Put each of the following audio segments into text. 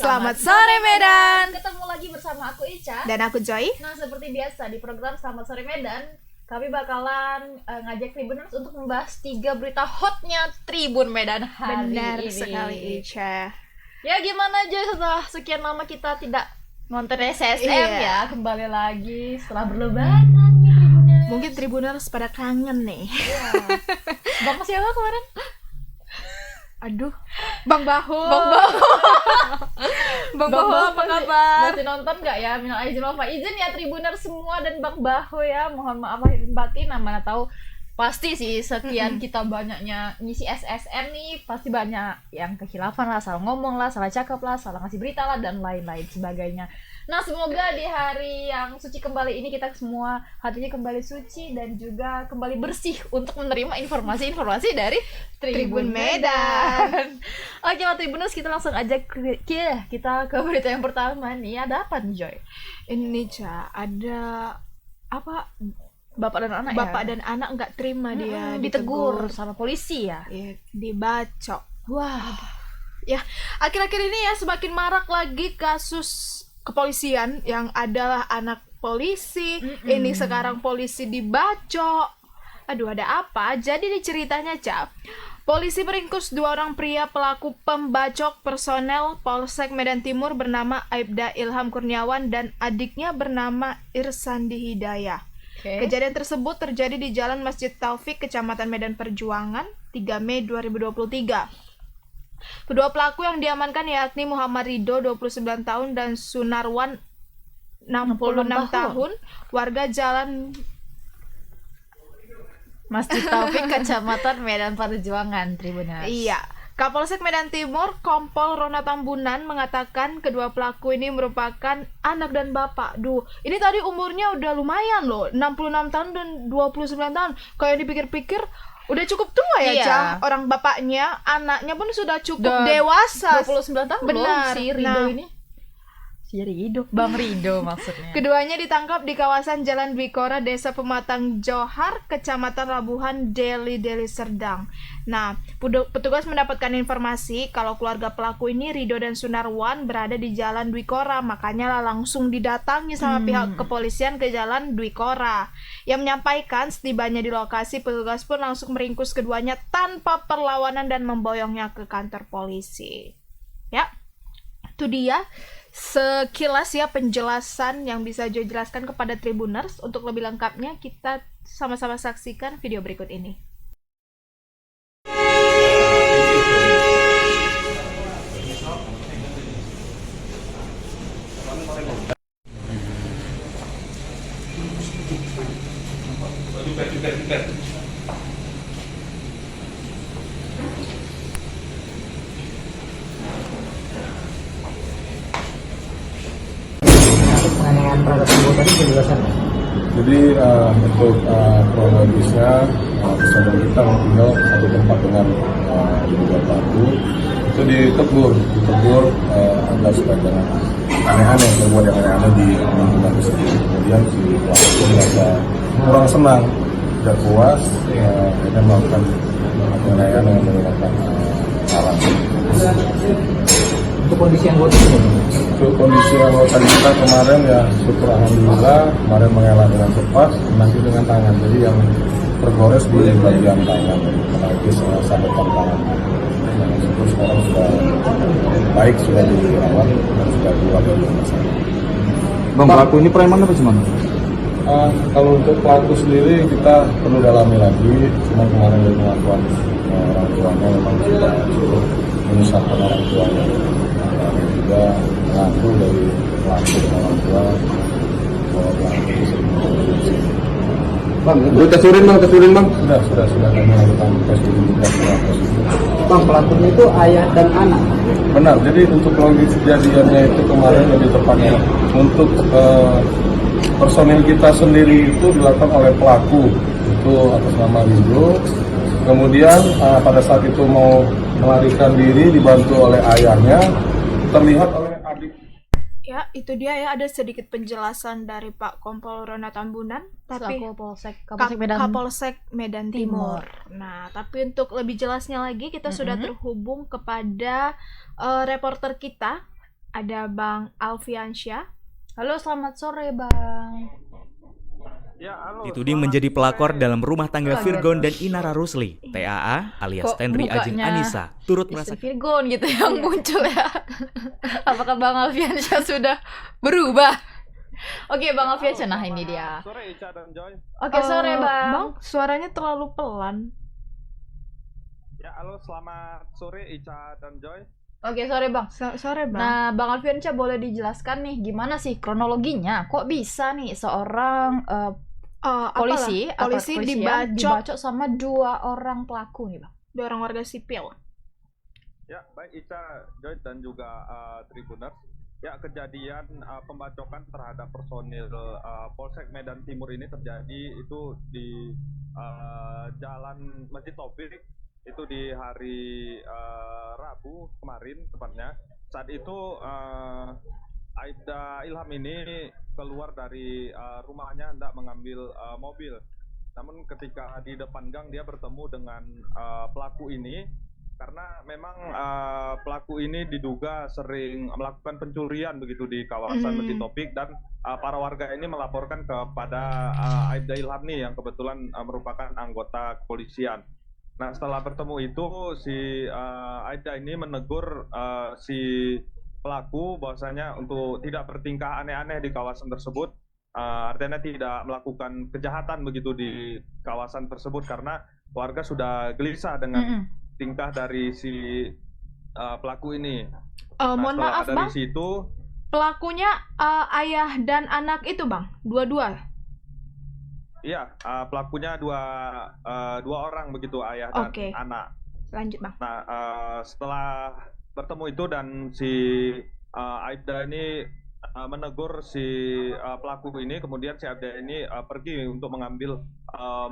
Selamat sore Medan. Ketemu lagi bersama aku Ica Dan aku Joy. Nah, seperti biasa di program Selamat Sore Medan, kami bakalan ngajak Tribuners untuk membahas 3 berita hotnya Tribun Medan hari Benar ini. sekali Ica. Ya gimana aja setelah sekian lama kita tidak nonton SSM ya, kembali lagi setelah berlebaran nih Tribuners. Mungkin Tribuners pada kangen nih. Ya. Bang siapa kemarin? Aduh, Bang Baho. Bang Bang Baho apa kabar? Masih nonton nggak ya? Minal aizin wal faizin ya Tribuners semua dan Bang Baho ya. Mohon maaf lahir dan batin. Mana tahu pasti sih sekian kita banyaknya ngisi SSM nih, pasti banyak yang kekhilafan lah, salah ngomong lah, salah cakap lah, salah ngasih berita lah dan lain-lain sebagainya. Nah, semoga di hari yang suci kembali ini kita semua hatinya kembali suci dan juga kembali bersih untuk menerima informasi-informasi dari Tribun Medan. Oke, Tribuners, kita langsung aja kita ke berita yang pertama nih. Ada apa nih, Joy? Ini Ca, ada apa? Bapak dan anak Bapak ya? dan anak nggak terima dia ditegur sama polisi ya? Iya, dibacok. Wah. Ya, akhir-akhir ini ya semakin marak lagi kasus kepolisian yang adalah anak polisi. Ini sekarang polisi dibacok. Aduh, ada apa? Jadi di ceritanya, Cap, polisi meringkus 2 orang pria pelaku pembacok personel Polsek Medan Timur bernama Aibda Ilham Kurniawan dan adiknya bernama Irsandi Hidayah. Kejadian tersebut terjadi di Jalan Masjid Taufik, Kecamatan Medan Perjuangan, 3 Mei 2023. Kedua pelaku yang diamankan yakni Muhammad Ridho, 29 tahun, dan Sunarwan, 66 tahun, warga Jalan Masjid Taufik, Kecamatan Medan Perjuangan, Tribuners. Iya. Kapolsek Medan Timur, Kompol Rona Tambunan mengatakan kedua pelaku ini merupakan anak dan bapak. Duh, ini tadi umurnya udah lumayan loh, 66 tahun dan 29 tahun. Kayak dipikir-pikir udah cukup tua ya, Iya. Cah. Orang bapaknya, anaknya pun sudah cukup dewasa. 29 tahun Benar. loh si Ridho ini. Si Ridho, Bang Ridho maksudnya. Keduanya ditangkap di kawasan Jalan Dwi Kora, Desa Pematang Johar, Kecamatan Labuhan, Deli Serdang. Nah, petugas mendapatkan informasi kalau keluarga pelaku ini, Ridho dan Sunarwan, berada di Jalan Dwi Kora, makanya langsung didatangi sama pihak kepolisian ke Jalan Dwi Kora. Yang menyampaikan setibanya di lokasi, petugas pun langsung meringkus keduanya tanpa perlawanan dan memboyongnya ke kantor polisi. Ya, itu dia sekilas ya penjelasan yang bisa Joy jelaskan kepada Tribuners. Untuk lebih lengkapnya kita sama-sama saksikan video berikut ini. Penganiayaan terhadap anggota ini penjelasan. Jadi untuk kronologisnya personel kita tinggal satu tempat dengan diduga pelaku itu ditegur agar supaya jangan aneh-aneh, berbuat yang aneh-aneh di lingkungan tersebut. Kemudian si pelaku merasa kurang senang, tidak puas, akhirnya melakukan penganiayaan dengan menggunakan alat. Untuk kondisi anggota ini, Untuk kondisi anggota kita kemarin ya syukur alhamdulillah kemarin mengelak dengan cepat, masih dengan tangan, jadi yang tergores di bagian tangan karena itu sabetan tangan. Nah, syukur sekarang sudah baik, sudah dirawat dan sudah keluar dari rumah sakit. Bang, pelaku ini preman apa gimana? Kalau untuk pelaku sendiri kita perlu dalami lagi, cuma kemarin dari pengakuan orang tuanya memang sudah cukup menyusahkan orang tuanya. Dan juga mengaku dari pelaku dan orang tua bahwa pelaku itu sering mengkonsumsi. Bang, gue tesurin bang. Sudah kami lakukan tes identitas pelaku itu. Bang, pelakunya itu ayah dan anak. Benar, jadi untuk logis kejadiannya itu kemarin lebih tepatnya untuk personil kita sendiri itu dilakukan oleh pelaku itu atas nama Ridho. Kemudian pada saat itu mau melarikan diri dibantu oleh ayahnya, terlihat oleh adik. Ya, itu dia ya, ada sedikit penjelasan dari Pak Kompol Rona Tambunan, tapi Kapolsek Medan Timur. Nah, tapi untuk lebih jelasnya lagi kita sudah terhubung kepada reporter kita ada Bang Alfiansyah. Halo, selamat sore Bang. Dituding menjadi pelakor dalam rumah tangga Virgon dan Inara Rusli, TAA alias Kok Tenri Ajeng mukanya Anissa turut Istri merasa Virgon gitu yang muncul ya. Apakah Bang Alfiansyah sudah berubah? Oke, Bang Alfiansyah, nah ini dia. Sore Ica dan Joy. Oke, sore Bang. Bang, suaranya terlalu pelan. Ya, halo, selamat sore Ica dan Joy. Oke, sore Bang. Sore Bang. Nah, Bang Alfiansyah boleh dijelaskan nih gimana sih kronologinya? Kok bisa nih seorang polisi dibacok sama 2 orang pelaku nih Bang? 2 orang warga sipil. Ya, baik Ica, Joy dan juga Tribuners. Ya, kejadian pembacokan terhadap personil Polsek Medan Timur ini terjadi itu di Jalan Masjid Taufik, itu di hari Rabu kemarin tepatnya. Saat itu Aibda Ilham ini keluar dari rumahnya hendak mengambil mobil. Namun ketika di depan gang dia bertemu dengan pelaku ini, karena memang pelaku ini diduga sering melakukan pencurian begitu di kawasan Masjid Taufik, dan para warga ini melaporkan kepada Aibda Ilham nih yang kebetulan merupakan anggota kepolisian. Nah, setelah bertemu itu si Aibda ini menegur si pelaku bahwasanya untuk tidak bertingkah aneh-aneh di kawasan tersebut, artinya tidak melakukan kejahatan begitu di kawasan tersebut, karena warga sudah gelisah dengan tingkah dari si pelaku ini. Mohon maaf dari Bang, situ pelakunya ayah dan anak itu Bang? Dua-dua? iya, pelakunya dua orang begitu, ayah dan Oke. anak. Lanjut Bang. Nah, setelah bertemu itu dan si Aibda ini menegur si pelaku ini, kemudian si Aibda ini pergi untuk mengambil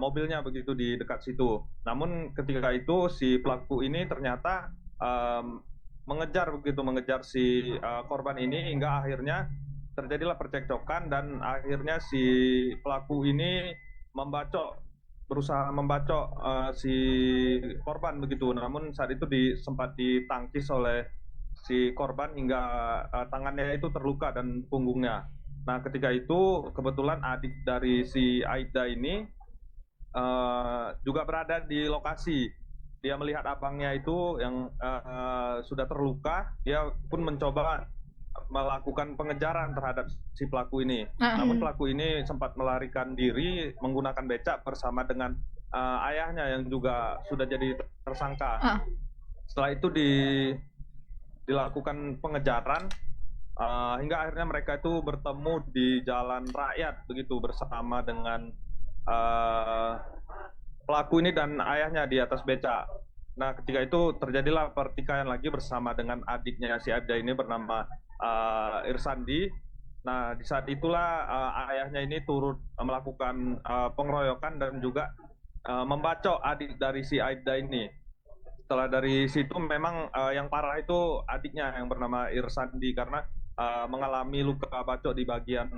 mobilnya begitu di dekat situ. Namun ketika itu si pelaku ini ternyata mengejar si korban ini, hingga akhirnya terjadilah percekcokan dan akhirnya si pelaku ini berusaha membacok si korban begitu. Namun saat itu sempat ditangkis oleh si korban hingga tangannya itu terluka dan punggungnya. Nah, ketika itu kebetulan adik dari si Aibda ini juga berada di lokasi. Dia melihat abangnya itu yang sudah terluka, dia pun mencoba melakukan pengejaran terhadap si pelaku ini. Namun pelaku ini sempat melarikan diri menggunakan becak bersama dengan ayahnya yang juga sudah jadi tersangka. Setelah itu dilakukan pengejaran hingga akhirnya mereka itu bertemu di Jalan Rakyat begitu bersama dengan pelaku ini dan ayahnya di atas becak. Nah, ketika itu terjadilah pertikaian lagi bersama dengan adiknya si Aibda ini bernama Irsandi. Nah, di saat itulah ayahnya ini turut melakukan pengeroyokan dan juga membacok adik dari si Aibda ini. Setelah dari situ memang yang parah itu adiknya yang bernama Irsandi, karena mengalami luka bacok di bagian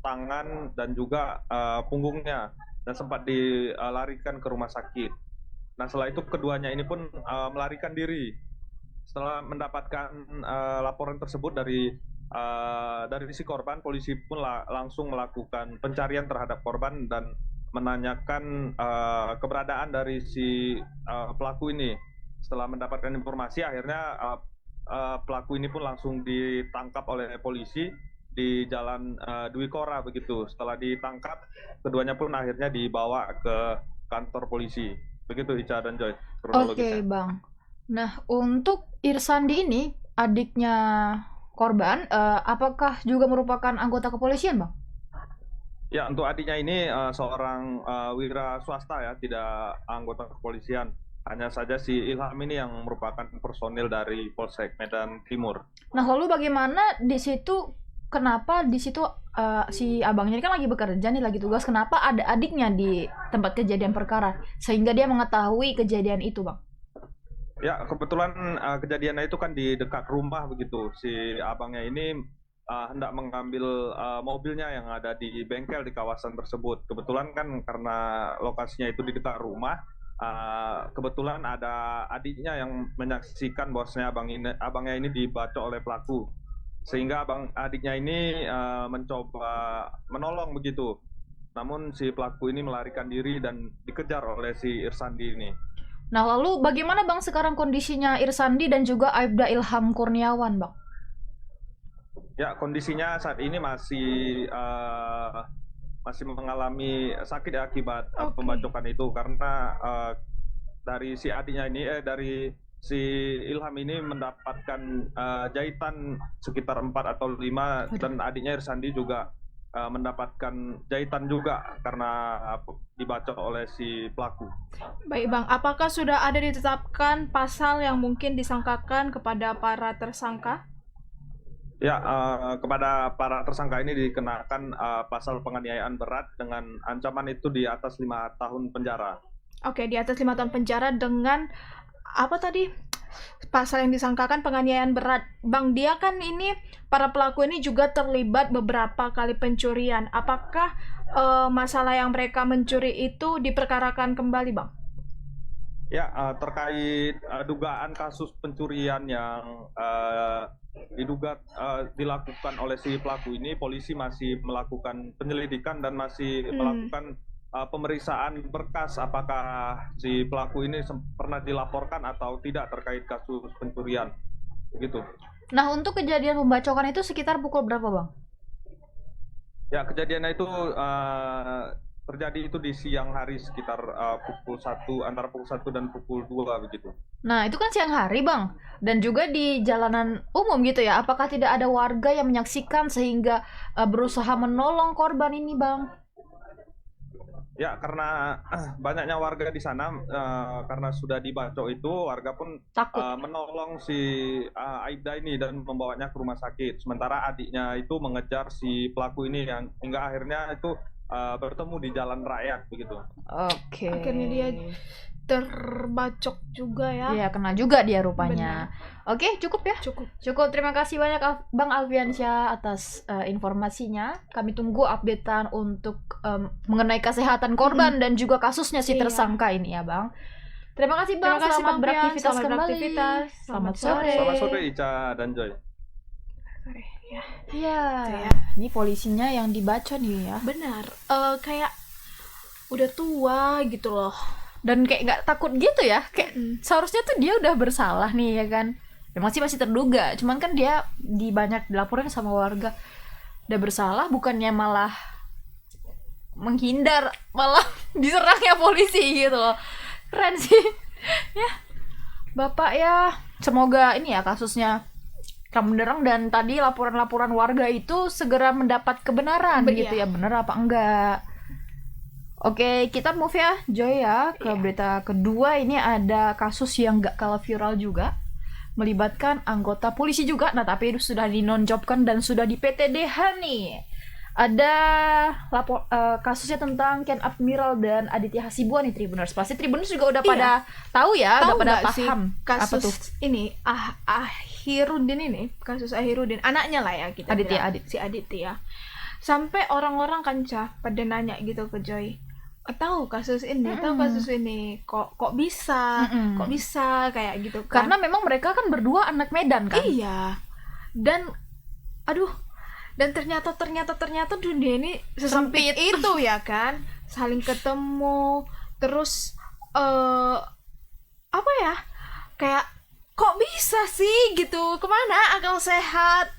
tangan dan juga punggungnya, dan sempat dilarikan ke rumah sakit. Nah, setelah itu keduanya ini pun melarikan diri. Setelah mendapatkan laporan tersebut dari si korban, polisi pun langsung melakukan pencarian terhadap korban dan menanyakan keberadaan dari si pelaku ini. Setelah mendapatkan informasi, akhirnya pelaku ini pun langsung ditangkap oleh polisi di Jalan Dwi Kora begitu. Setelah ditangkap, keduanya pun akhirnya dibawa ke kantor polisi. Begitu Ica dan Joy. Oke, Bang. Nah, untuk Irsandi ini, adiknya korban, apakah juga merupakan anggota kepolisian, Bang? Ya, untuk adiknya ini seorang wira swasta ya, tidak anggota kepolisian. Hanya saja si Ilham ini yang merupakan personil dari Polsek Medan Timur. Nah, lalu bagaimana di situ, kenapa di situ si abangnya ini kan lagi bekerja nih, lagi tugas, kenapa ada adiknya di tempat kejadian perkara, sehingga dia mengetahui kejadian itu, Bang? Ya, kebetulan kejadiannya itu kan di dekat rumah begitu. Si abangnya ini hendak mengambil mobilnya yang ada di bengkel di kawasan tersebut. Kebetulan kan karena lokasinya itu di dekat rumah, kebetulan ada adiknya yang menyaksikan bahwasanya abangnya ini dibacok oleh pelaku. sehingga adiknya ini mencoba menolong begitu. Namun si pelaku ini melarikan diri dan dikejar oleh si Irsandi ini. Nah, lalu bagaimana Bang sekarang kondisinya Irsandi dan juga Aibda Ilham Kurniawan, Bang? Ya, kondisinya saat ini masih mengalami sakit akibat pembacokan itu, karena dari si adiknya ini dari si Ilham ini mendapatkan jahitan sekitar 4 atau 5, dan adiknya Irsandi juga mendapatkan jahitan juga karena dibacok oleh si pelaku. Baik Bang, apakah sudah ada ditetapkan pasal yang mungkin disangkakan kepada para tersangka? Ya, kepada para tersangka ini dikenakan pasal penganiayaan berat dengan ancaman itu di atas 5 tahun penjara. Oke, di atas 5 tahun penjara dengan apa tadi? Pasal yang disangkakan penganiayaan berat. Bang, dia kan ini, para pelaku ini juga terlibat beberapa kali pencurian. Apakah masalah yang mereka mencuri itu diperkarakan kembali, Bang? Ya, terkait dugaan kasus pencurian yang diduga dilakukan oleh si pelaku ini, polisi masih melakukan penyelidikan dan masih melakukan pemeriksaan berkas apakah si pelaku ini pernah dilaporkan atau tidak terkait kasus pencurian, begitu. Nah, untuk kejadian pembacokan itu sekitar pukul berapa, Bang? Ya, kejadiannya itu terjadi itu di siang hari sekitar pukul 1, antara pukul 1 dan pukul 2 begitu. Nah, itu kan siang hari, Bang. Dan juga di jalanan umum gitu ya. Apakah tidak ada warga yang menyaksikan sehingga berusaha menolong korban ini, Bang? Ya, karena banyaknya warga di sana, karena sudah dibacok itu, warga pun Takut. menolong si Aibda ini dan membawanya ke rumah sakit. Sementara adiknya itu mengejar si pelaku ini yang hingga akhirnya itu bertemu di jalan rakyat begitu. Oke. Akhirnya dia terbacok juga ya. Iya, kena juga dia rupanya. Oke, cukup ya? Cukup. Terima kasih banyak Bang Alfiansyah atas informasinya. Kami tunggu updatean untuk mengenai kesehatan korban dan juga kasusnya si tersangka ini ya, Bang. Terima kasih Bang, Terima kasih, selamat Bang beraktivitas Pian. Selamat kembali. beraktivitas. Selamat Selamat sore. Selamat sore Ica dan Joy. Ya. Iya. Itu ya. Ini polisinya yang dibaca nih ya. Benar. Kayak udah tua gitu loh. Dan kayak nggak takut gitu ya, kayak seharusnya tuh dia udah bersalah nih ya kan, ya masih terduga, cuman kan dia dilaporin sama warga udah bersalah, bukannya malah menghindar, malah diserangnya polisi gitu loh. Keren sih ya Bapak ya, semoga ini ya kasusnya terang benderang dan tadi laporan-laporan warga itu segera mendapat kebenaran gitu ya, bener apa enggak. Oke, kita move ya, Joy ya, ke berita kedua. Ini ada kasus yang gak kalah viral juga, melibatkan anggota polisi juga, nah tapi itu sudah dinonjobkan dan sudah di PTDH nih. Ada kasusnya tentang Ken Admiral dan Aditya Hasibuan nih, Tribuners. Pasti Tribuners juga udah pada tahu ya, udah pada paham kasus apa tuh? Ini Ahirudin ini, kasus Ahirudin, anaknya lah ya kita bilang, si Aditya. Sampai orang-orang kancah pada nanya gitu ke Joy, tahu kasus ini, kok bisa kayak gitu kan? Karena memang mereka kan berdua anak Medan kan. Iya. Dan ternyata dunia ini sesempit itu ya kan, saling ketemu terus apa ya, kayak kok bisa sih gitu, kemana akal sehat.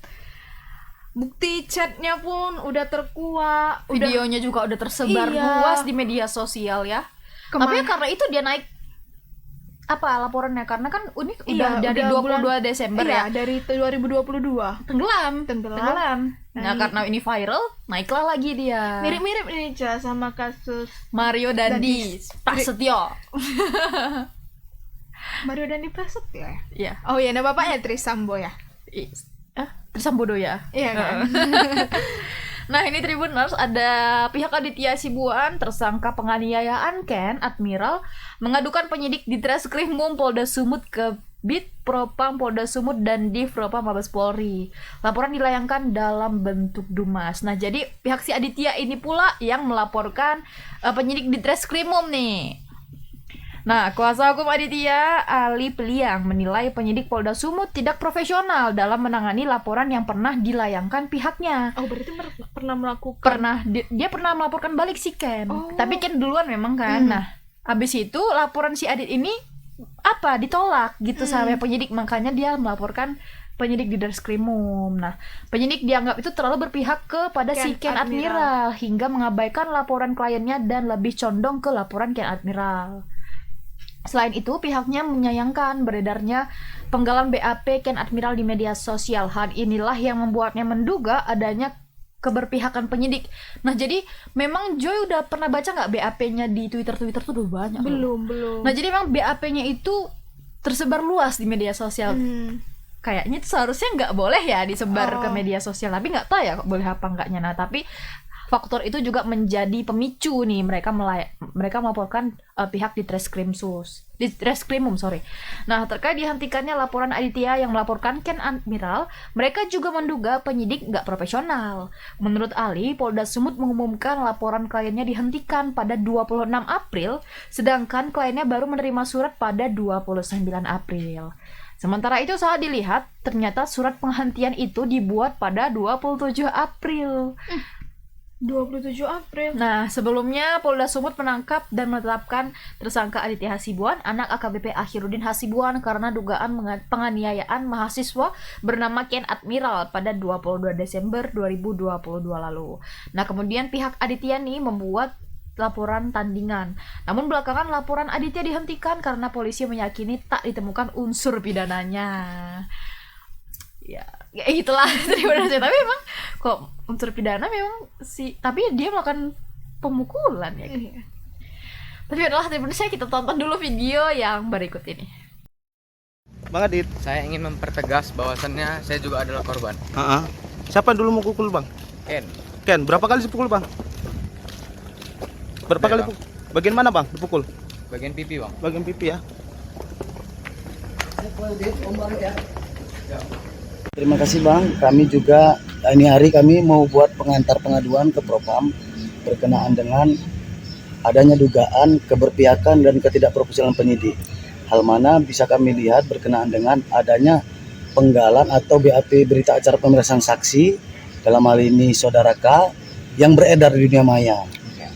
Bukti chatnya pun udah terkuak, Videonya juga udah tersebar luas di media sosial ya. Tapi karena itu dia naik laporannya, karena kan udah dari 22 Desember ya. Dari 2022 Tenggelam. Nah, karena ini viral, naiklah lagi dia. Mirip-mirip ini sama kasus Mario Dandi Prasetyo. Mario Dandi Prasetyo ya? Iya. Oh iya, nama bapaknya Trisambo ya? Trisambodo ya? Iya kan? Nah, ini Tribuners, ada pihak Aditya Hasibuan, tersangka penganiayaan Ken Admiral, mengadukan penyidik di Treskrimum Polda Sumut ke Bid Propam Polda Sumut dan Div Propam Mabes Polri. Laporan dilayangkan dalam bentuk dumas. Nah, jadi pihak si Aditya ini pula yang melaporkan penyidik di Treskrimum nih. Nah, kuasa hukum Aditya, Ali Peliang, menilai penyidik Polda Sumut tidak profesional dalam menangani laporan yang pernah dilayangkan pihaknya. Oh, berarti pernah melakukan. Dia pernah melaporkan balik si Ken. Oh. Tapi Ken duluan memang kan. Nah, habis itu laporan si Adit ini ditolak gitu sama penyidik, makanya dia melaporkan penyidik di Derskrimum. Nah, penyidik dianggap itu terlalu berpihak kepada si Ken Admiral hingga mengabaikan laporan kliennya dan lebih condong ke laporan Ken Admiral. Selain itu, pihaknya menyayangkan beredarnya penggalan BAP Ken Admiral di media sosial. Hal inilah yang membuatnya menduga adanya keberpihakan penyidik. Nah, jadi memang Joy udah pernah baca nggak BAP-nya di Twitter tuh udah banyak. Belum. Nah, jadi memang BAP-nya itu tersebar luas di media sosial. Kayaknya itu seharusnya nggak boleh ya disebar ke media sosial, tapi nggak tahu ya boleh apa enggaknya. Nah, tapi faktor itu juga menjadi pemicu nih mereka melaporkan pihak di Treskrimum. Nah, terkait dihentikannya laporan Aditya yang melaporkan Ken Admiral, mereka juga menduga penyidik nggak profesional. Menurut Ali, Polda Sumut mengumumkan laporan kliennya dihentikan pada 26 April, sedangkan kliennya baru menerima surat pada 29 April. Sementara itu saat dilihat, ternyata surat penghentian itu dibuat pada 27 April. 27 April. Nah, sebelumnya Polda Sumut menangkap dan menetapkan tersangka Aditya Hasibuan, anak AKBP Akhiruddin Hasibuan, karena dugaan penganiayaan mahasiswa bernama Ken Admiral pada 22 Desember 2022 lalu. Nah, kemudian pihak Aditya nih membuat laporan tandingan. Namun belakangan laporan Aditya dihentikan karena polisi meyakini tak ditemukan unsur pidananya. Ya itulah sebenarnya. Tapi memang kok unsur pidana memang tapi dia melakukan pemukulan ya. Tapi adalah sebenarnya kita tonton dulu video yang berikut ini. Bang Adit, Saya ingin mempertegas bahwasannya saya juga adalah korban. siapa dulu mau pukul bang? Ken, berapa kali dipukul bang? Berapa kali pukul? Bagian mana bang dipukul? Bagian pipi bang. Bagian pipi ya. Terima kasih Bang, kami juga ini hari kami mau buat pengantar pengaduan ke Propam berkenaan dengan adanya dugaan keberpihakan dan ketidakprofesionalan penyidik. Hal mana bisa kami lihat berkenaan dengan adanya penggalan atau BAP berita acara pemeriksaan saksi dalam hal ini Saudara K yang beredar di dunia maya.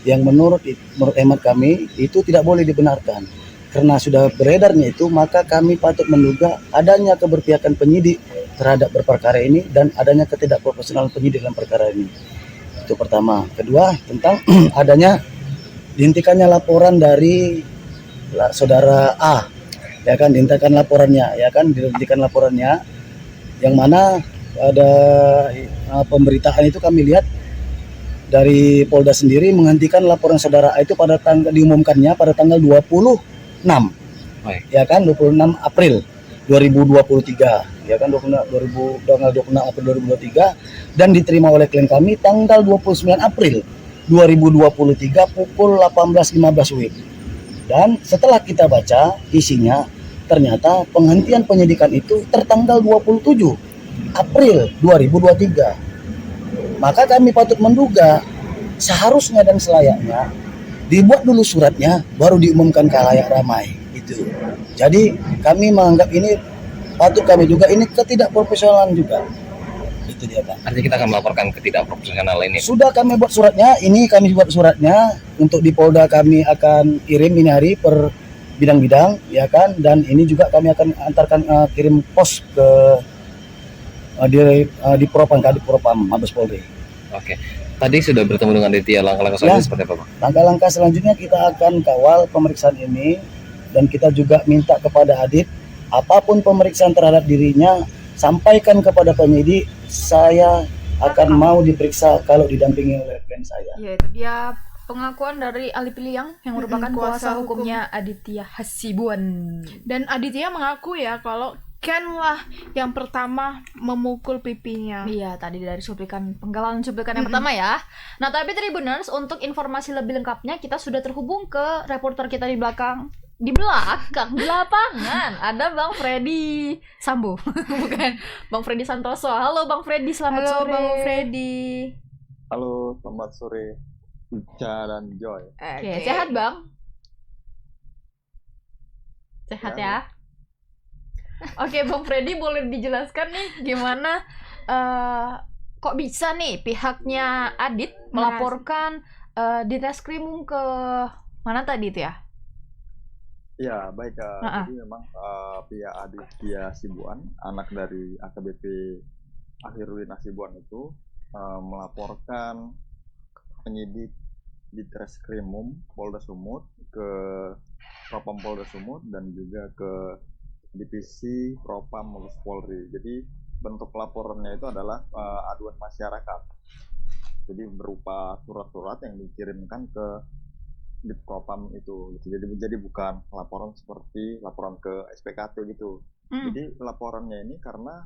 Yang menurut hemat kami itu tidak boleh dibenarkan. Karena sudah beredarnya itu, maka kami patut menduga adanya keberpihakan penyidik terhadap perkara ini dan adanya ketidakprofesionalan penyidik dalam perkara ini. Itu pertama. Kedua, tentang adanya dihentikannya laporan dari Saudara A, ya kan, dihentikan laporannya, yang mana ada pemberitaan itu kami lihat dari Polda sendiri menghentikan laporan Saudara A itu pada diumumkannya pada tanggal 26. Ya kan, 26 April 2023, ya kan, tanggal 26 April 2023, dan diterima oleh klien kami tanggal 29 April 2023 pukul 18.15 WIB. Dan setelah kita baca isinya, ternyata penghentian penyidikan itu tertanggal 27 April 2023. Maka kami patut menduga seharusnya dan selayaknya dibuat dulu suratnya baru diumumkan ke khalayak ramai itu. Jadi kami menganggap ini patut kami juga ini ketidakprofesionalan juga. Itu dia Pak. Artinya kita akan melaporkan ketidakprofesionalan ini. Sudah kami buat suratnya, ini kami buat suratnya untuk di Polda, kami akan kirim ini hari per bidang-bidang, ya kan, dan ini juga kami akan antarkan kirim pos ke di Propam, Kadif Propam Mabes Polri. Oke. Tadi sudah bertemu dengan Aditya, langkah-langkah selanjutnya seperti apa Pak? Langkah-langkah selanjutnya kita akan kawal pemeriksaan ini, dan kita juga minta kepada Adit, apapun pemeriksaan terhadap dirinya, sampaikan kepada penyidik, saya akan mau diperiksa kalau didampingi oleh klien saya. Ya, itu dia pengakuan dari Ali Piliang yang merupakan kuasa hukumnya Aditya Hasibuan. Dan Aditya mengaku ya kalau Ken lah yang pertama memukul pipinya. Iya, tadi dari penggalan cuplikan yang pertama ya. Nah, tapi Tribuners, untuk informasi lebih lengkapnya kita sudah terhubung ke reporter kita di belakang, di lapangan. Ada Bang Freddy Sambo. Bukan, Bang Freddy Santoso. Halo Bang Freddy, selamat sore. Bang Freddy. Halo, selamat sore Ica dan Joy. Oke, sehat Bang? Sehat ya. Oke, Bang Freddy boleh dijelaskan nih gimana kok bisa nih pihaknya Adit melaporkan di Reskrimum ke mana tadi itu ya? Ya, baik. Jadi memang pihak Aditya Sibuan, anak dari AKBP Akhirudin Hasibuan itu melaporkan penyidik di Treskrimum Polda Sumut ke Propam Polda Sumut dan juga ke Divisi Propam Mabes Polri. Jadi bentuk laporannya itu adalah aduan masyarakat. Jadi berupa surat-surat yang dikirimkan ke di Propam itu. Jadi bukan laporan seperti laporan ke SPKT gitu. Jadi laporannya ini karena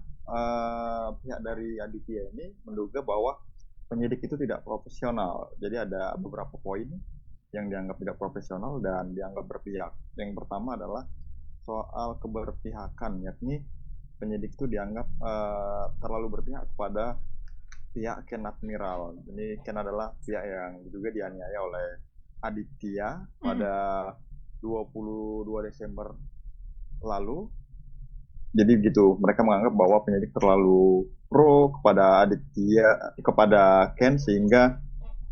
pihak dari Aditya ini menduga bahwa penyidik itu tidak profesional. Jadi ada beberapa poin yang dianggap tidak profesional dan dianggap berpihak. Yang pertama adalah soal keberpihakan, yakni penyidik itu dianggap terlalu berpihak kepada pihak Ken Admiral. Ini Ken adalah pihak yang diduga dianiaya oleh Aditya pada 22 Desember lalu. Jadi gitu, mereka menganggap bahwa penyidik terlalu pro kepada Aditya, kepada Ken, sehingga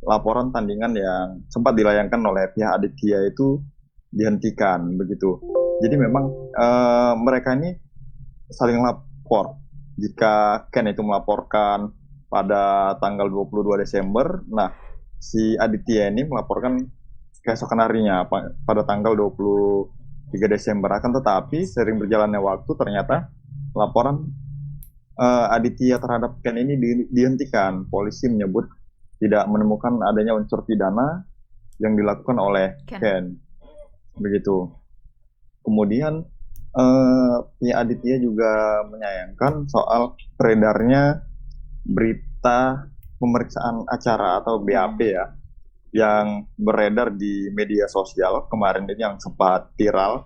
laporan tandingan yang sempat dilayangkan oleh pihak Aditya itu dihentikan begitu. Jadi memang mereka ini saling lapor. Jika Ken itu melaporkan pada tanggal 22 Desember, nah si Aditya ini melaporkan keesokan harinya pada tanggal 23 Desember. Akan tetapi sering berjalannya waktu ternyata laporan Aditya terhadap Ken ini dihentikan. Polisi menyebut tidak menemukan adanya unsur pidana yang dilakukan oleh Ken. Begitu. Kemudian pihak Aditya juga menyayangkan soal beredarnya berita pemeriksaan acara atau BAP ya, yang beredar di media sosial kemarin ini yang sempat viral.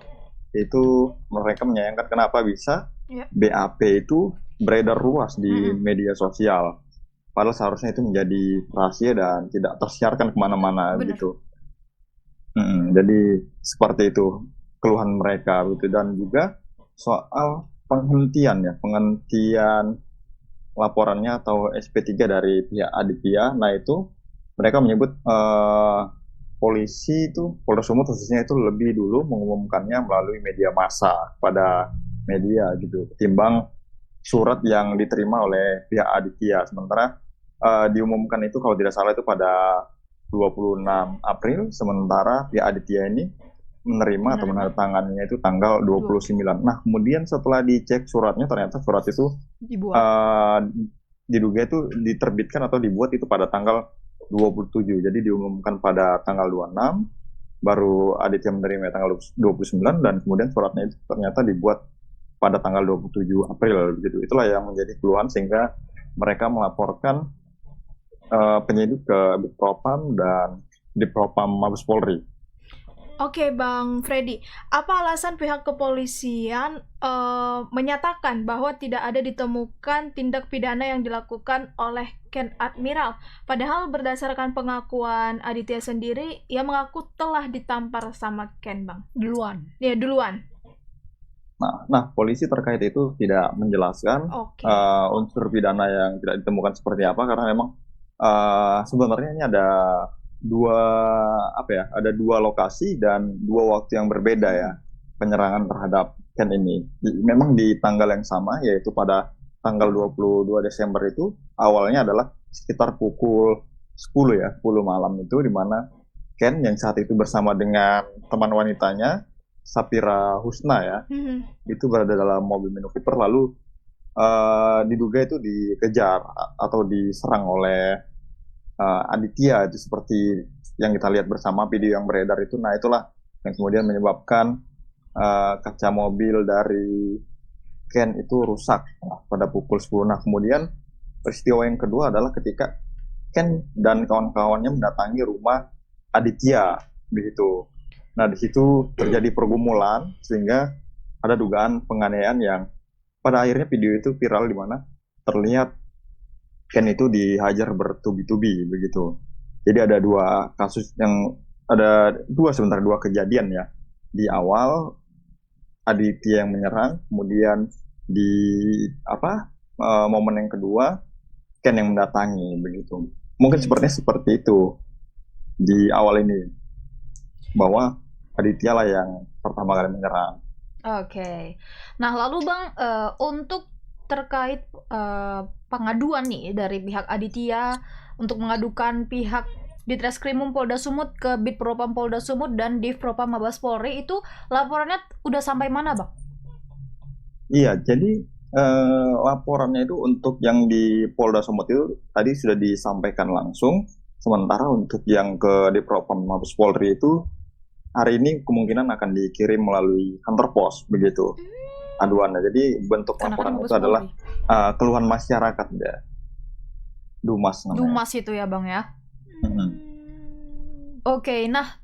Itu mereka menyayangkan kenapa bisa BAP itu beredar luas di media sosial. Padahal seharusnya itu menjadi rahasia dan tidak tersiarkan kemana-mana gitu. Jadi seperti itu keluhan mereka gitu. Dan juga soal penghentian laporannya atau SP3 dari pihak Aditya. Nah itu mereka menyebut polisi itu, Polda Sumut khususnya itu lebih dulu mengumumkannya melalui media massa pada media gitu, ketimbang surat yang diterima oleh pihak Aditya. Sementara diumumkan itu kalau tidak salah itu pada 26 April, sementara pihak Aditya ini menerima atau menandatanganinya itu tanggal 29. Nah, kemudian setelah dicek suratnya, ternyata surat itu diduga itu diterbitkan atau dibuat itu pada tanggal 27. Jadi diumumkan pada tanggal 26, baru Aditya menerima tanggal 29, dan kemudian suratnya itu ternyata dibuat pada tanggal 27 April gitu. Itulah yang menjadi keluhan sehingga mereka melaporkan penyidik ke Propam dan di Propam Mabes Polri. Oke, Bang Freddy, apa alasan pihak kepolisian menyatakan bahwa tidak ada ditemukan tindak pidana yang dilakukan oleh Ken Admiral? Padahal berdasarkan pengakuan Aditya sendiri, ia mengaku telah ditampar sama Ken, Bang. Duluan. Ya, duluan. Nah, polisi terkait itu tidak menjelaskan unsur pidana yang tidak ditemukan seperti apa, karena memang sebenarnya ini ada dua lokasi dan dua waktu yang berbeda ya penyerangan terhadap Ken ini. Memang di tanggal yang sama, yaitu pada tanggal 22 Desember itu awalnya adalah sekitar pukul 10 malam itu, di mana Ken yang saat itu bersama dengan teman wanitanya Sapira Husna ya, itu berada dalam mobil Mini Cooper, lalu diduga itu dikejar atau diserang oleh Aditya, itu seperti yang kita lihat bersama video yang beredar itu. Nah, itulah yang kemudian menyebabkan kaca mobil dari Ken itu rusak pada pukul 10. Nah, kemudian peristiwa yang kedua adalah ketika Ken dan kawan-kawannya mendatangi rumah Aditya begitu. Nah, di situ terjadi pergumulan sehingga ada dugaan penganiayaan yang pada akhirnya video itu viral, di mana terlihat Ken itu dihajar bertubi-tubi begitu. Jadi ada dua kasus yang dua kejadian ya. Di awal Aditya yang menyerang, kemudian di momen yang kedua Ken yang mendatangi begitu. Mungkin sepertinya seperti itu di awal ini, bahwa Aditya lah yang pertama kali menyerang. Oke. Nah, lalu Bang, untuk terkait pengaduan nih dari pihak Aditya untuk mengadukan pihak Ditreskrimum Polda Sumut ke Bid Propam Polda Sumut dan Div Propam Mabes Polri, itu laporannya udah sampai mana, Bang? Iya, jadi laporannya itu untuk yang di Polda Sumut itu tadi sudah disampaikan langsung. Sementara untuk yang ke Div Propam Mabes Polri itu hari ini kemungkinan akan dikirim melalui kantor pos begitu aduannya. Jadi bentuk laporan itu adalah keluhan masyarakat ya. Dumas namanya. Dumas itu ya Bang ya. Oke, nah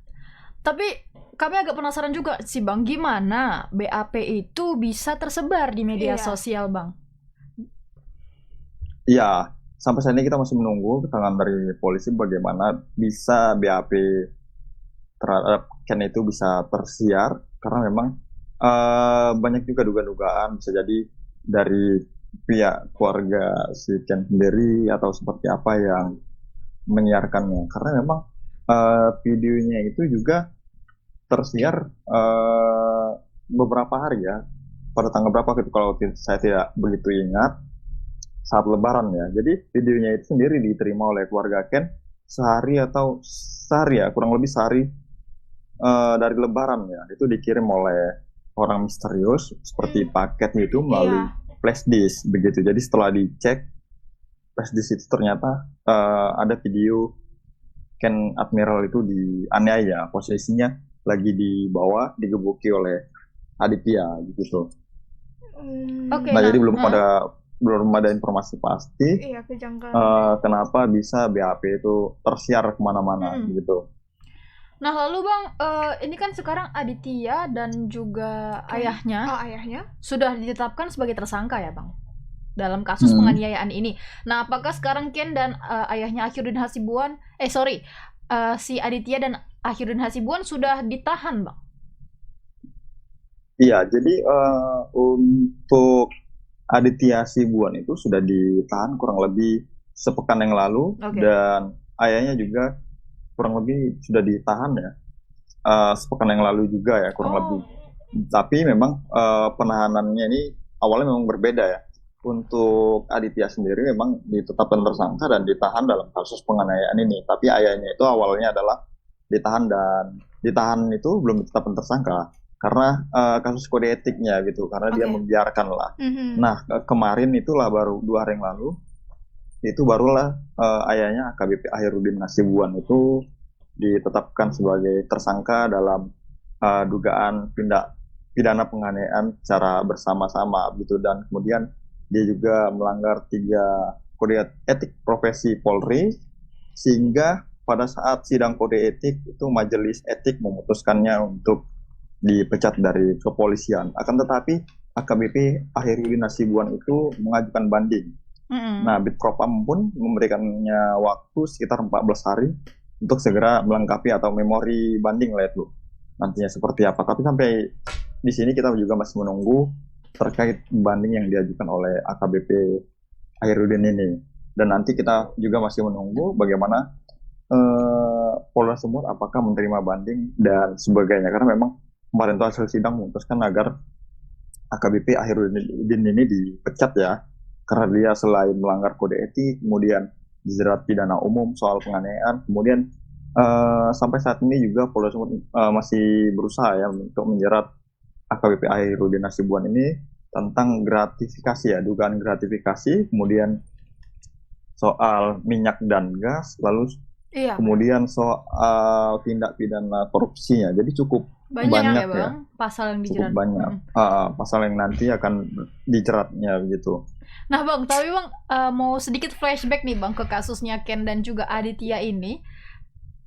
tapi kami agak penasaran juga sih Bang, gimana BAP itu bisa tersebar di media sosial Bang? Iya, sampai saat ini kita masih menunggu keterangan dari polisi bagaimana bisa BAP terhadap Ken itu bisa tersiar, karena memang banyak juga dugaan-dugaan bisa jadi dari pihak keluarga si Ken sendiri atau seperti apa yang menyiarkannya, karena memang videonya itu juga tersiar beberapa hari ya, pada tanggal berapa gitu kalau saya tidak begitu ingat, saat Lebaran ya. Jadi videonya itu sendiri diterima oleh keluarga Ken sehari ya, kurang lebih sehari dari Lebaran ya. Itu dikirim oleh orang misterius seperti paket itu melalui flash disk begitu. Jadi setelah dicek flash disk itu ternyata ada video Ken Admiral itu dianiaya, posisinya lagi di bawah digebuki oleh Aditya gitu. Nah, jadi belum ada informasi pasti kenapa bisa BAP itu tersiar kemana-mana gitu. Nah lalu Bang, ini kan sekarang Aditya dan juga ayahnya sudah ditetapkan sebagai tersangka ya Bang dalam kasus penganiayaan ini. Nah apakah sekarang Ken dan ayahnya Akhirudin Hasibuan, si Aditya dan Akhirudin Hasibuan sudah ditahan Bang? Iya, jadi untuk Aditya Hasibuan itu sudah ditahan kurang lebih sepekan yang lalu, dan ayahnya juga kurang lebih sudah ditahan ya sepekan yang lalu juga ya kurang lebih. Tapi memang penahanannya ini awalnya memang berbeda ya. Untuk Aditya sendiri memang ditetapkan tersangka dan ditahan dalam kasus penganiayaan ini. Tapi ayahnya itu awalnya adalah ditahan itu belum ditetapkan tersangka karena kasus kode etiknya gitu, karena dia membiarkan lah. Nah kemarin itulah baru 2 hari yang lalu itu barulah ayahnya AKBP Akhirudin Hasibuan itu ditetapkan sebagai tersangka dalam dugaan pidana penganiayaan secara bersama-sama gitu, dan kemudian dia juga melanggar 3 kode etik profesi Polri, sehingga pada saat sidang kode etik itu majelis etik memutuskannya untuk dipecat dari kepolisian. Akan tetapi AKBP Akhirudin Hasibuan itu mengajukan banding. Nah, Bid Propam pun memberikannya waktu sekitar 14 hari untuk segera melengkapi atau memori banding lah itu nantinya seperti apa. Tapi sampai di sini kita juga masih menunggu terkait banding yang diajukan oleh AKBP Akhirudin ini. Dan nanti kita juga masih menunggu bagaimana Polda Sumut apakah menerima banding dan sebagainya. Karena memang kemarin itu hasil sidang memutuskan agar AKBP Akhirudin ini dipecat ya. Karena dia selain melanggar kode etik, kemudian dijerat pidana umum soal penganiayaan, kemudian sampai saat ini juga Polda Sumut masih berusaha ya untuk menjerat AKBP Akhirudin Hasibuan ini tentang gratifikasi ya, dugaan gratifikasi, kemudian soal minyak dan gas, lalu kemudian soal tindak pidana korupsinya. Jadi cukup banyak ya Bang, pasal yang dijerat. Cukup banyak pasal yang nanti akan dijeratnya gitu. Nah Bang, tapi Bang mau sedikit flashback nih Bang ke kasusnya Ken dan juga Aditya ini.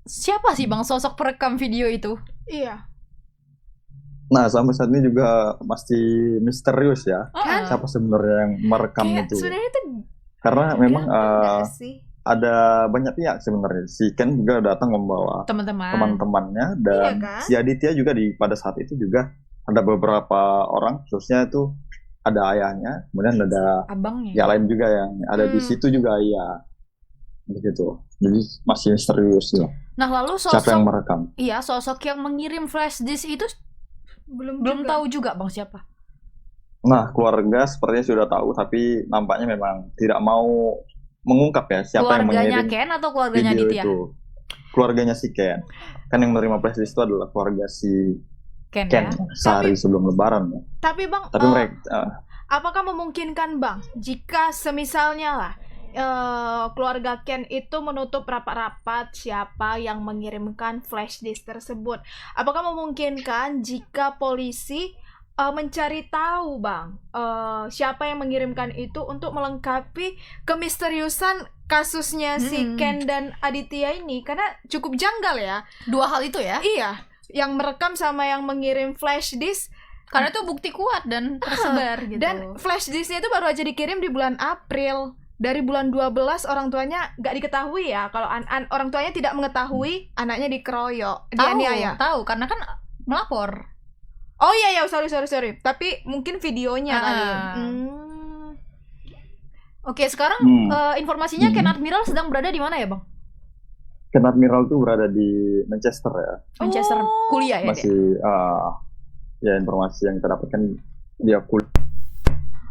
Siapa sih Bang sosok perekam video itu? Iya. Nah sampai saat ini juga masih misterius ya. Siapa sebenarnya yang merekam itu? Sebenarnya itu karena memang ada banyak pihak sebenarnya. Si Ken juga datang membawa teman-temannya, dan si Aditya juga pada saat itu juga ada beberapa orang, khususnya itu ada ayahnya, kemudian ada abangnya. yang lain juga yang ada di situ juga, iya. Begitu. Jadi masih misterius ya. Nah, lalu Siapa yang merekam? Iya, sosok yang mengirim flash disk itu belum tahu juga Bang siapa. Nah, keluarga sepertinya sudah tahu, tapi nampaknya memang tidak mau mengungkap ya siapa yang mengirim. Keluarganya Ken atau keluarganya video Aditya? itu. Keluarganya si Ken. Kan yang menerima flash disk itu adalah keluarga si Ken Ken ya? sehari sebelum Lebaran ya. Tapi Bang, Tapi mereka apakah memungkinkan Bang jika semisalnya lah keluarga Ken itu menutup rapat-rapat siapa yang mengirimkan flash disk tersebut? Apakah memungkinkan jika polisi mencari tahu Bang siapa yang mengirimkan itu untuk melengkapi kemisteriusan kasusnya si Ken dan Aditya ini? Karena cukup janggal ya. Dua hal itu ya? Iya, yang merekam sama yang mengirim flash disk. Karena itu bukti kuat dan tersebar gitu. Dan flash disknya itu baru aja dikirim di bulan April. Dari bulan 12 orang tuanya nggak diketahui ya. Kalau orang tuanya tidak mengetahui anaknya dikeroyok, dianiaya. Tahu karena kan melapor. Oh iya sorry. Tapi mungkin videonya kali. Oke, sekarang informasinya Ken Admiral sedang berada di mana ya, Bang? Ken Admiral tuh berada di Manchester ya. Manchester kuliah ya? Masih ya informasi yang kita dapatkan dia kuliah.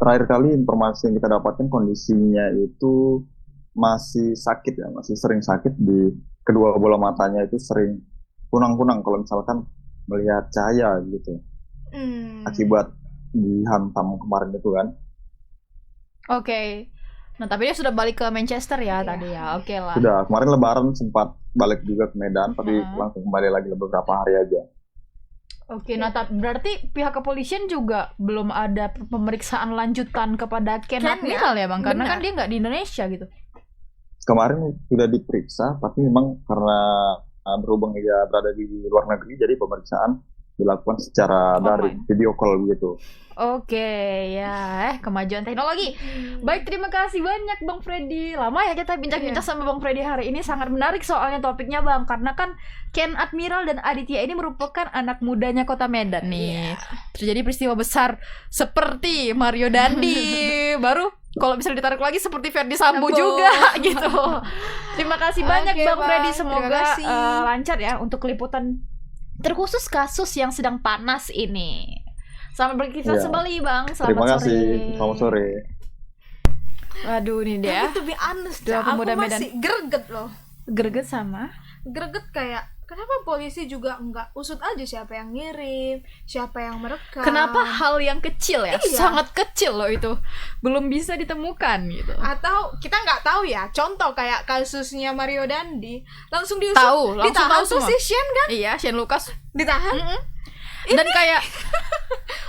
Terakhir kali informasi yang kita dapatkan kondisinya itu masih sakit ya, masih sering sakit di kedua bola matanya itu sering kunang-kunang kalau misalkan melihat cahaya gitu. Akibat dihantam kemarin itu kan. Oke. Nah, tapi dia sudah balik ke Manchester ya tadi ya. Oke lah. Sudah, kemarin Lebaran sempat balik juga ke Medan, tapi langsung kembali lagi beberapa hari aja. Oke, nah berarti pihak kepolisian juga belum ada pemeriksaan lanjutan kepada Ken Admiral ya Bang? Karena kan dia nggak di Indonesia gitu. Kemarin sudah diperiksa, tapi memang karena berhubung dia berada di luar negeri, jadi pemeriksaan dilakukan secara dari video call gitu. Oke, ya, kemajuan teknologi. Baik, terima kasih banyak Bang Freddy. Lama ya kita bincang-bincang sama Bang Freddy hari ini, sangat menarik soalnya topiknya Bang. Karena kan Ken Admiral dan Aditya ini merupakan anak mudanya Kota Medan nih. Terjadi peristiwa besar seperti Mario Dandi. Baru kalau bisa ditarik lagi seperti Ferdy Sambo juga gitu. Terima kasih banyak Bang Freddy. Semoga lancar ya untuk liputan terkhusus kasus yang sedang panas ini. Selamat beraktivitas kembali Bang. Terima kasih. Selamat sore. Waduh ini dia. Tapi to be honest, aku Medan. Masih greget loh. Greget sama? Greget kayak kenapa polisi juga nggak usut aja siapa yang ngirim, siapa yang merekam. Kenapa hal yang kecil ya, sangat kecil loh itu belum bisa ditemukan gitu. Atau kita nggak tahu ya, contoh kayak kasusnya Mario Dandi langsung diusut, langsung ditahan tahu tuh si Shane kan? Iya, Shane Lucas ditahan. Dan kayak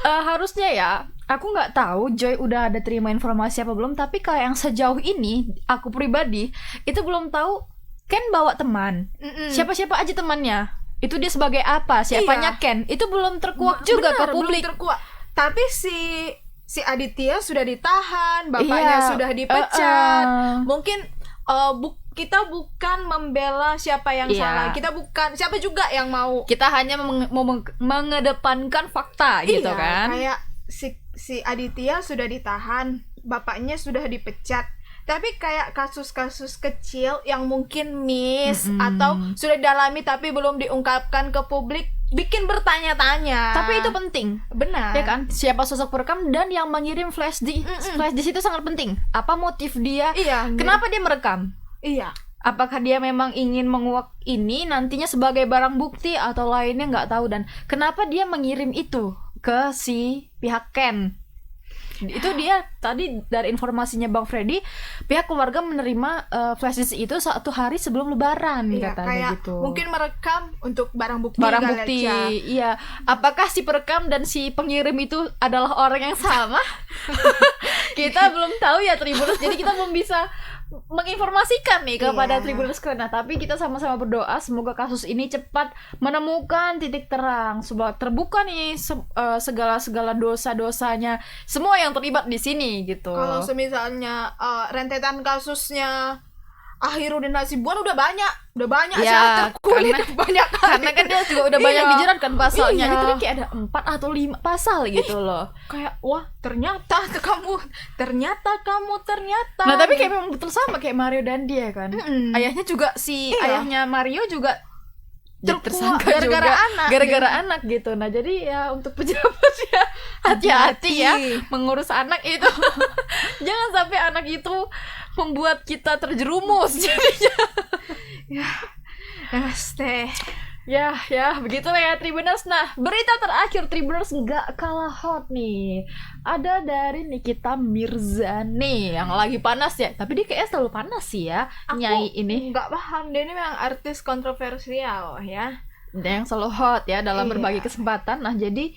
harusnya ya, aku nggak tahu Joy udah ada terima informasi apa belum, tapi kayak yang sejauh ini aku pribadi itu belum tahu Ken bawa teman. Siapa-siapa aja temannya. Itu dia sebagai apa? Siapanya Ken? Itu belum terkuak juga ke publik. Belum terkuak. Tapi si Aditya sudah ditahan, bapaknya sudah dipecat. Mungkin kita bukan membela siapa yang salah. Kita bukan siapa juga yang mau. Kita hanya mengedepankan fakta gitu kan. Kayak si Aditya sudah ditahan, bapaknya sudah dipecat. Tapi kayak kasus-kasus kecil yang mungkin miss atau sudah didalami tapi belum diungkapkan ke publik, bikin bertanya-tanya. Tapi itu penting. Benar. Ya kan? Siapa sosok perekam dan yang mengirim flash disk. Flash disk itu sangat penting. Apa motif dia? Kenapa dia merekam? Iya. Apakah dia memang ingin menguak ini nantinya sebagai barang bukti atau lainnya nggak tahu, dan kenapa dia mengirim itu ke si pihak Ken? Itu dia tadi dari informasinya Bang Freddy, pihak keluarga menerima flash disk itu 1 hari sebelum Lebaran katanya kayak gitu. Mungkin merekam untuk barang bukti. Iya. Apakah si perekam dan si pengirim itu adalah orang yang sama? Kita belum tahu ya Tribuners. Jadi kita belum bisa menginformasikan nih kepada Tribuners. Nah, tapi kita sama-sama berdoa semoga kasus ini cepat menemukan titik terang, semoga terbuka nih segala dosa-dosanya semua yang terlibat di sini gitu. Kalau semisalnya rentetan kasusnya Ahirudin Hasibuan udah banyak Ya, sih terkulit banyak karena kan dia juga udah banyak Iya. dijerat kan pasalnya. Iya. Itu kayak ada 4 atau 5 pasal gitu loh. kayak wah ternyata kamu Nah tapi kayak memang betul sama kayak Mario dan dia kan. Mm-mm. Ayahnya juga si Iya. ayahnya Mario juga Terkuak tersangka gara-gara juga anak. gara-gara anak gitu. Nah jadi ya untuk pejabat ya hati-hati ya mengurus anak itu. Jangan sampai anak itu membuat kita terjerumus jadinya. Teh. Ya begitulah ya Tribuners. Nah berita terakhir Tribuners nggak kalah hot nih, ada dari Nikita Mirzani yang lagi panas ya, tapi dia kayaknya selalu panas sih ya. Nyai ini nggak paham, dia ini memang artis kontroversial ya. yang selalu hot ya dalam Iya. berbagai kesempatan. Nah jadi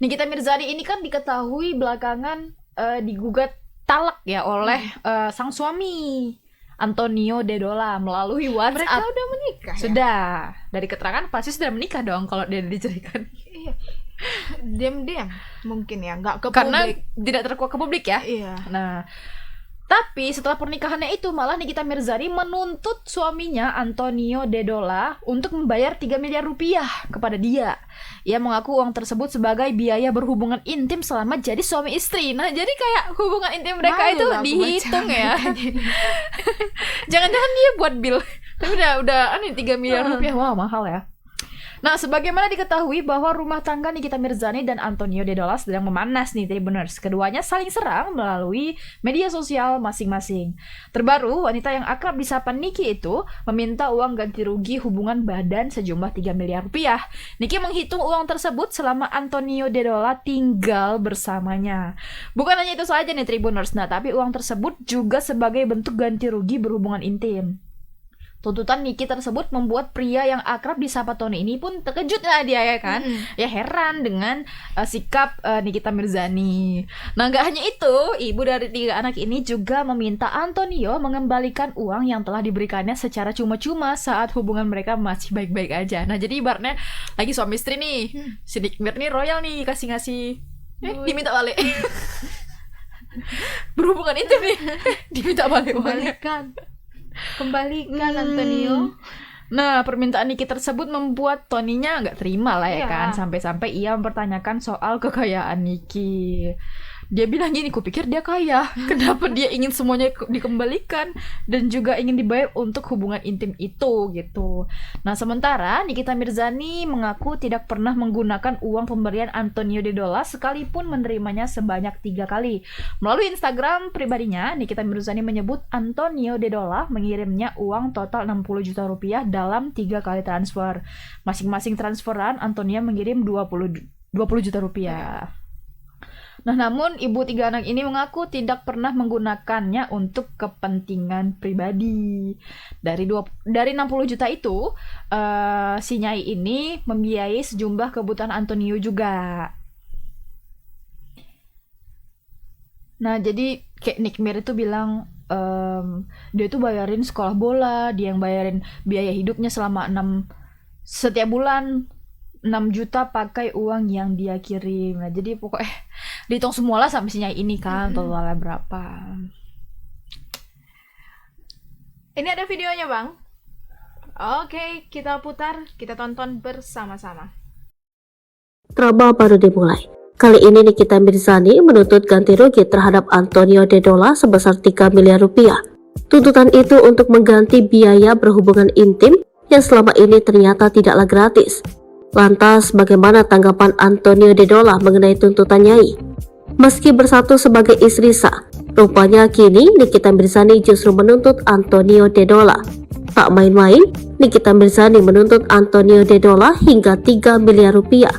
Nikita Mirzani ini kan diketahui belakangan digugat talak ya oleh sang suami Antonio Dedola melalui WhatsApp. Mereka udah menikah ya? Sudah. Dari keterangan pasti sudah menikah dong kalau dia diceritakan. Iya. Diam-diam mungkin ya, nggak ke Karena publik. tidak terkuak ke publik ya. Iya. Nah, tapi setelah pernikahannya itu malah Nikita Mirzani menuntut suaminya Antonio Dedola untuk membayar 3 miliar rupiah kepada dia. Ia mengaku uang tersebut sebagai biaya berhubungan intim selama jadi suami istri. Nah, jadi kayak hubungan intim mereka Malu itu lah aku dihitung baca ya. Jangan-jangan dia buat bill. Tapi udah 3 miliar rupiah. Wah, mahal ya. Nah, sebagaimana diketahui bahwa rumah tangga Nikita Mirzani dan Antonio Dedola sedang memanas nih Tribuners. Keduanya saling serang melalui media sosial masing-masing. Terbaru, wanita yang akrab disapa Niki itu meminta uang ganti rugi hubungan badan sejumlah 3 miliar rupiah. Niki menghitung uang tersebut selama Antonio Dedola tinggal bersamanya. Bukan hanya itu saja nih Tribuners, nah tapi uang tersebut juga sebagai bentuk ganti rugi berhubungan intim. Tuntutan Niki tersebut membuat pria yang akrab disapa Tony ini pun terkejut lah dia ya kan. Ya heran dengan sikap Nikita Mirzani. Nah gak hanya itu, ibu dari 3 anak ini juga meminta Antonio mengembalikan uang yang telah diberikannya secara cuma-cuma saat hubungan mereka masih baik-baik aja. Nah jadi ibaratnya lagi suami istri nih, si Nikmir nih royal nih kasih-ngasih diminta balik. Berhubungan intim nih diminta balik uangnya. Kembalikan Antonio. Nah, permintaan Niki tersebut membuat Tony-nya nggak terima lah ya Iya. kan. Sampai-sampai ia mempertanyakan soal kekayaan Niki. Dia bilang gini, kupikir dia kaya. Kenapa dia ingin semuanya dikembalikan dan juga ingin dibayar untuk hubungan intim itu gitu. Nah, sementara Nikita Mirzani mengaku tidak pernah menggunakan uang pemberian Antonio Dedola sekalipun menerimanya sebanyak 3 kali. Melalui Instagram pribadinya, Nikita Mirzani menyebut Antonio Dedola mengirimnya uang total 60 juta rupiah dalam 3 kali transfer. Masing-masing transferan Antonio mengirim 20 juta rupiah. Nah, namun ibu 3 anak ini mengaku tidak pernah menggunakannya untuk kepentingan pribadi. Dari 60 juta itu, si Nyai ini membiayai sejumlah kebutuhan Antonio juga. Nah, jadi kayak Nick Mir itu bilang dia tuh bayarin sekolah bola, dia yang bayarin biaya hidupnya selama setiap bulan 6 juta pakai uang yang dia kirim. Nah, jadi pokoknya dihitung semualah sampai si Nyai ini kan totalnya berapa. Ini ada videonya, Bang. Oke, kita putar, kita tonton bersama-sama. Drama baru dimulai. Kali ini Nikita Mirzani menuntut ganti rugi terhadap Antonio Dedola sebesar 3 miliar rupiah. Tuntutan itu untuk mengganti biaya berhubungan intim yang selama ini ternyata tidaklah gratis. Lantas, bagaimana tanggapan Antonio Dedola mengenai tuntutan Nyai? Meski bersatu sebagai istri sah, rupanya kini Nikita Mirzani justru menuntut Antonio Dedola. Tak main-main, Nikita Mirzani menuntut Antonio Dedola hingga 3 miliar rupiah.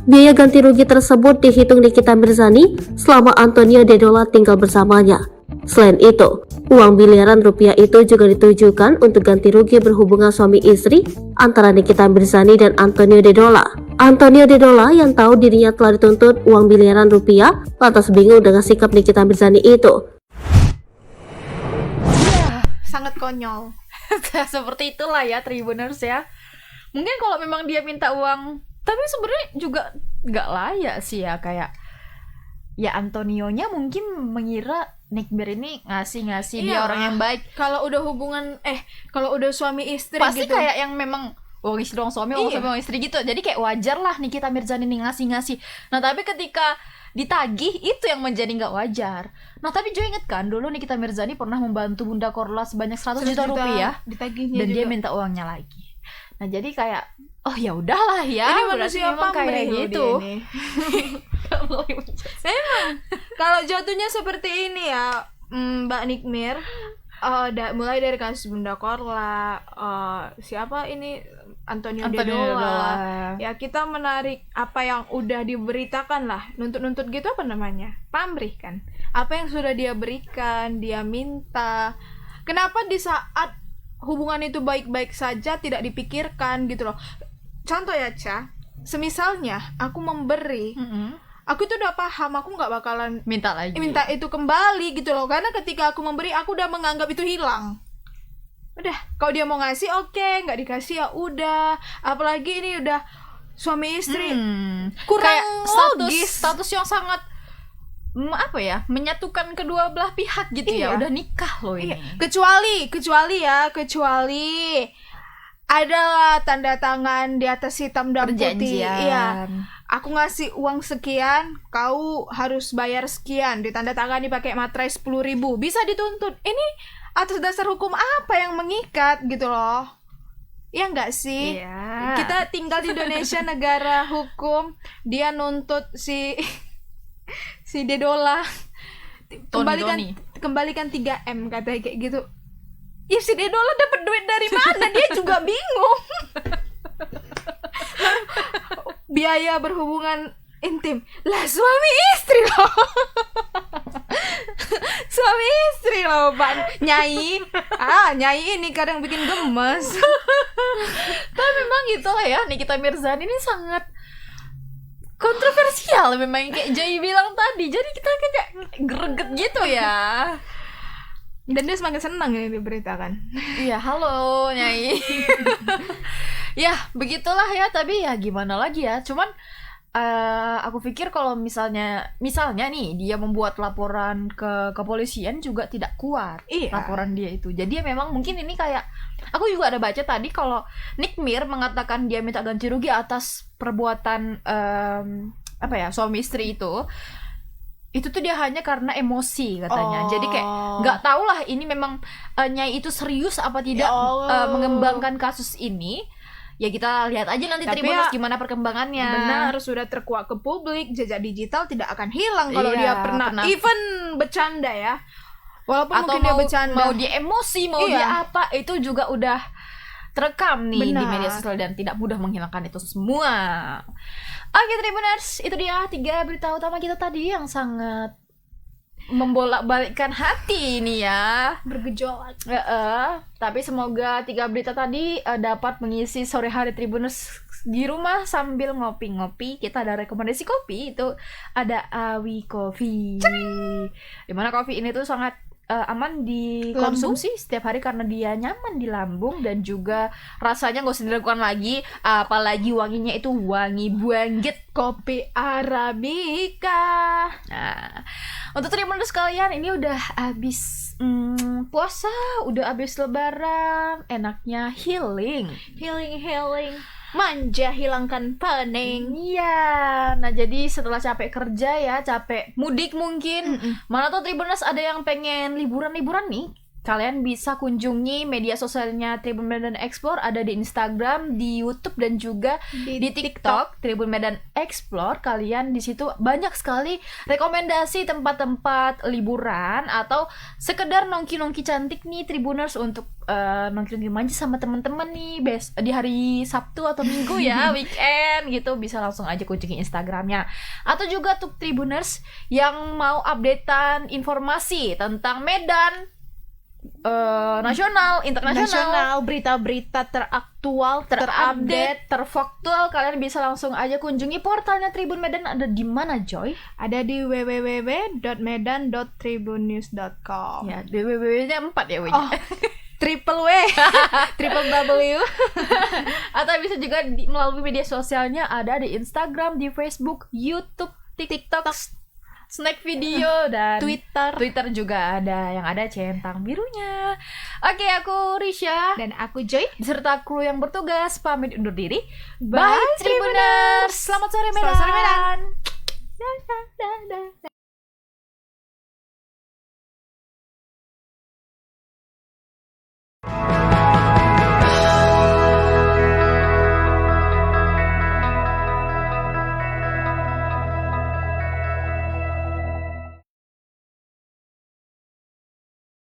Biaya ganti rugi tersebut dihitung Nikita Mirzani selama Antonio Dedola tinggal bersamanya. Selain itu, uang miliaran rupiah itu juga ditujukan untuk ganti rugi berhubungan suami istri antara Nikita Mirzani dan Antonio Dedola. Antonio Dedola yang tahu dirinya telah dituntut uang miliaran rupiah lantas bingung dengan sikap Nikita Mirzani itu. Sangat konyol. Seperti itulah ya Tribuners ya. Mungkin kalau memang dia minta uang, tapi sebenarnya juga nggak layak sih ya, kayak ya Antonionya mungkin mengira Nikmir ini ngasih dia Iya. orang yang baik. Kalau udah kalau udah suami istri Pasti gitu. kayak yang memang istri dong suami, Iya. suami istri gitu. Jadi kayak wajar lah Nikita Mirzani nih ngasih. Nah tapi ketika ditagih itu yang menjadi nggak wajar. Nah tapi Jo inget kan dulu Nikita Mirzani pernah membantu Bunda Korla sebanyak 100 juta rupiah ditagihnya dan juga. dia minta uangnya lagi. Nah jadi kayak ya udahlah ya. Ini berarti manusia memang kayak pamrih loh gitu. dia ini. Emang kalau jatuhnya seperti ini ya, Mbak Nikmir, mulai dari kasus Bunda Korla, siapa ini Antonio Dedola. Ya kita menarik apa yang udah diberitakan lah, nuntut gitu apa namanya, pamrih kan, apa yang sudah dia berikan, dia minta. Kenapa di saat hubungan itu baik-baik saja tidak dipikirkan gitu loh. Contoh ya Ca, semisalnya aku memberi, aku tuh udah paham aku nggak bakalan minta lagi, minta itu kembali gitu loh, karena ketika aku memberi aku udah menganggap itu hilang. Udah, kalau dia mau ngasih oke, nggak dikasih ya udah. Apalagi ini udah suami istri, kurang kayak logis. status yang sangat menyatukan kedua belah pihak gitu ya. Udah nikah loh ini. Kecuali adalah tanda tangan di atas hitam dan putih. Iya. Aku ngasih uang sekian, kau harus bayar sekian, ditandatangani pakai materai 10.000, bisa dituntut. Ini atas dasar hukum apa yang mengikat gitu loh? Ya enggak sih? Iya. Kita tinggal di Indonesia negara hukum, dia nuntut si Dedola kembalikan 3M katanya kayak gitu. Ya si Dedola dapat duit dari mana? Dia juga bingung. Biaya berhubungan intim lah, suami istri loh. Suami istri loh Pak Nyai. Nyai ini kadang bikin gemes. Tapi memang gitu lah ya, Nikita Mirzani ini sangat kontroversial memang kayak Joy bilang tadi. Jadi kita kayak greget gitu ya. Dan dia semakin senang ini diberitakan. Iya, halo Nyai. Ya begitulah ya, tapi ya gimana lagi ya. Cuman aku pikir kalau misalnya nih dia membuat laporan ke kepolisian juga tidak kuat laporan dia itu. Jadi ya memang mungkin ini kayak, aku juga ada baca tadi kalau Nikmir mengatakan dia minta ganti rugi atas perbuatan suami istri itu tuh dia hanya karena emosi katanya. Jadi kayak nggak tahu lah ini memang Nyai itu serius apa tidak mengembangkan kasus ini. Ya kita lihat aja nanti Tribuners gimana perkembangannya. Benar, sudah terkuak ke publik, jejak digital tidak akan hilang kalau dia pernah even bercanda ya. Walaupun atau mungkin dia bercanda, mau dia emosi, mau dia apa, itu juga udah terekam nih di media sosial dan tidak mudah menghilangkan itu semua. Oke Tribuners, itu dia 3 berita utama kita tadi yang sangat membolak-balikkan hati ini ya, bergejolak. Tapi semoga 3 berita tadi dapat mengisi sore hari Tribuners di rumah sambil ngopi-ngopi. Kita ada rekomendasi kopi, itu ada Awi Coffee. Dimana kopi ini tuh sangat aman dikonsumsi setiap hari karena dia nyaman di lambung dan juga rasanya nggak usah diragukan lagi, apalagi wanginya itu wangi banget, kopi Arabica. Nah, untuk Tribuners sekalian, ini udah habis puasa, udah habis lebaran, enaknya healing, manja, hilangkan pening. Iya. Nah jadi setelah capek kerja ya, capek mudik mungkin, mana tuh Tribuners ada yang pengen liburan nih, kalian bisa kunjungi media sosialnya Tribun Medan Explore, ada di Instagram, di YouTube dan juga di TikTok Tribun Medan Explore. Kalian di situ banyak sekali rekomendasi tempat-tempat liburan atau sekedar nongki-nongki cantik nih Tribuners untuk nongki-nongki manja sama teman-teman nih di hari Sabtu atau Minggu ya, weekend gitu, bisa langsung aja kunjungi Instagramnya. Atau juga untuk Tribuners yang mau updatean informasi tentang Medan, nasional, internasional, berita-berita teraktual, terupdate, terfaktual, kalian bisa langsung aja kunjungi portalnya Tribun Medan. Ada di mana, Joy? Ada di www.medan.tribunnews.com. Ya, di www-nya 4 ya, triple W. Atau bisa juga melalui media sosialnya, ada di Instagram, di Facebook, YouTube, TikTok, snack video dan Twitter juga ada yang ada centang birunya. Oke, aku Risha dan aku Joy beserta kru yang bertugas pamit undur diri. Bye Tribuners. Selamat sore Medan. Selamat sore Medan.